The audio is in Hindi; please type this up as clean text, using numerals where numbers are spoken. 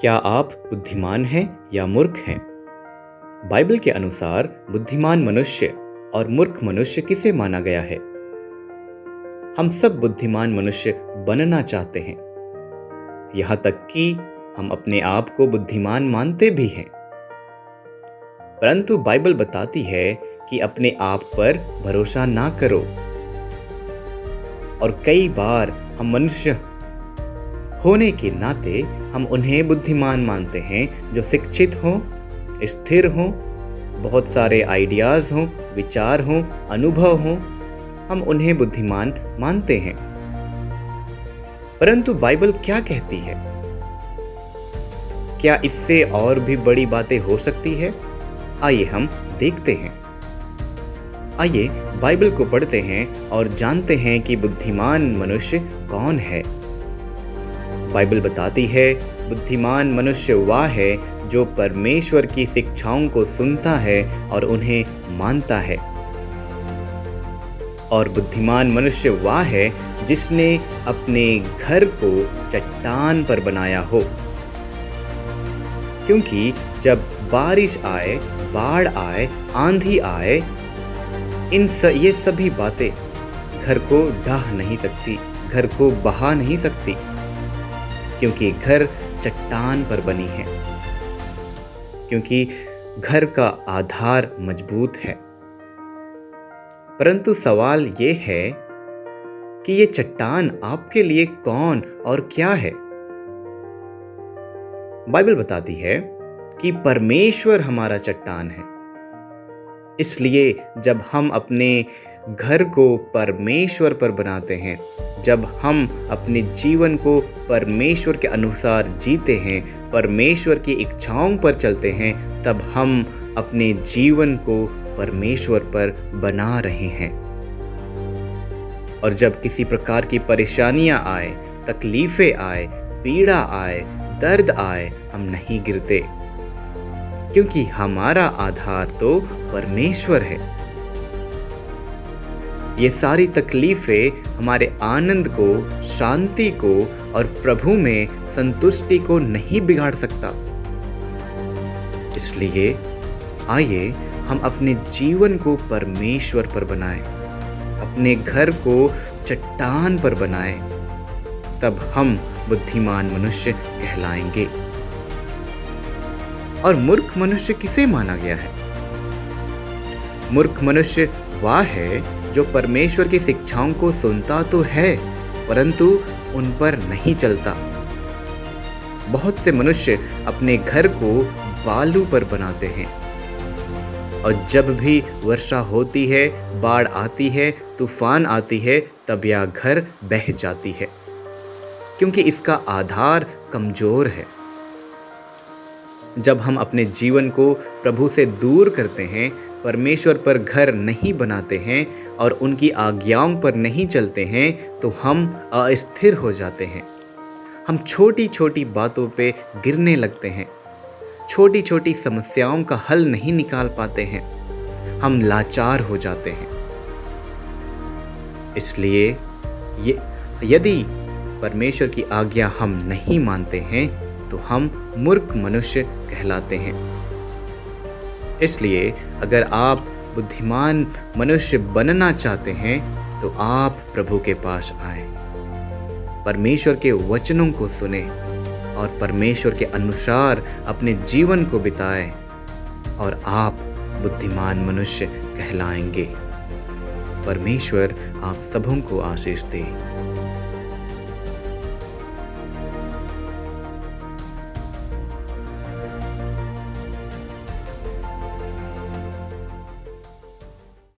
क्या आप बुद्धिमान हैं या मूर्ख हैं? बाइबल के अनुसार बुद्धिमान मनुष्य और मूर्ख मनुष्य किसे माना गया है? हम सब बुद्धिमान मनुष्य बनना चाहते हैं, यहाँ तक कि हम अपने आप को बुद्धिमान मानते भी हैं। परंतु बाइबल बताती है कि अपने आप पर भरोसा ना करो। और कई बार हम मनुष्य होने के नाते हम उन्हें बुद्धिमान मानते हैं जो शिक्षित हों, स्थिर हों, बहुत सारे आइडियाज हों, विचार हों, अनुभव हों, हम उन्हें बुद्धिमान मानते हैं। परंतु बाइबल क्या कहती है? क्या इससे और भी बड़ी बातें हो सकती है? आइए हम देखते हैं। आइए बाइबल को पढ़ते हैं और जानते हैं कि बुद्धिमान मनुष्य कौन है। बाइबल बताती है, बुद्धिमान मनुष्य वह है जो परमेश्वर की शिक्षाओं को सुनता है और उन्हें मानता है। और बुद्धिमान मनुष्य वह है जिसने अपने घर को चट्टान पर बनाया हो। क्योंकि जब बारिश आए, बाढ़ आए, आंधी आए, ये सभी बातें घर को ढा नहीं सकती, घर को बहा नहीं सकती, क्योंकि घर चट्टान पर बनी है, क्योंकि घर का आधार मजबूत है। परंतु सवाल ये है कि ये चट्टान आपके लिए कौन और क्या है? बाइबल बताती है कि परमेश्वर हमारा चट्टान है। इसलिए जब हम अपने घर को परमेश्वर पर बनाते हैं, जब हम अपने जीवन को परमेश्वर के अनुसार जीते हैं, परमेश्वर की इच्छाओं पर चलते हैं, तब हम अपने जीवन को परमेश्वर पर बना रहे हैं। और जब किसी प्रकार की परेशानियां आए, तकलीफें आए, पीड़ा आए, दर्द आए, हम नहीं गिरते, क्योंकि हमारा आधार तो परमेश्वर है। ये सारी तकलीफें हमारे आनंद को, शांति को और प्रभु में संतुष्टि को नहीं बिगाड़ सकता। इसलिए आइए हम अपने जीवन को परमेश्वर पर बनाएं, अपने घर को चट्टान पर बनाएं, तब हम बुद्धिमान मनुष्य कहलाएंगे। और मूर्ख मनुष्य किसे माना गया है? मूर्ख मनुष्य वह है जो परमेश्वर की शिक्षाओं को सुनता तो है, परंतु उन पर नहीं चलता। बहुत से मनुष्य अपने घर को बालू पर बनाते हैं, और जब भी वर्षा होती है, बाढ़ आती है, तूफान आती है, तब यह घर बह जाती है, क्योंकि इसका आधार कमजोर है। जब हम अपने जीवन को प्रभु से दूर करते हैं, परमेश्वर पर घर नहीं बनाते हैं और उनकी आज्ञाओं पर नहीं चलते हैं, तो हम अस्थिर हो जाते हैं। हम छोटी छोटी बातों पे गिरने लगते हैं, छोटी छोटी समस्याओं का हल नहीं निकाल पाते हैं, हम लाचार हो जाते हैं। इसलिए यदि परमेश्वर की आज्ञा हम नहीं मानते हैं, तो हम मूर्ख मनुष्य कहलाते हैं। इसलिए अगर आप बुद्धिमान मनुष्य बनना चाहते हैं, तो आप प्रभु के पास आए, परमेश्वर के वचनों को सुने और परमेश्वर के अनुसार अपने जीवन को बिताएं, और आप बुद्धिमान मनुष्य कहलाएंगे। परमेश्वर आप सबों को आशीष दे।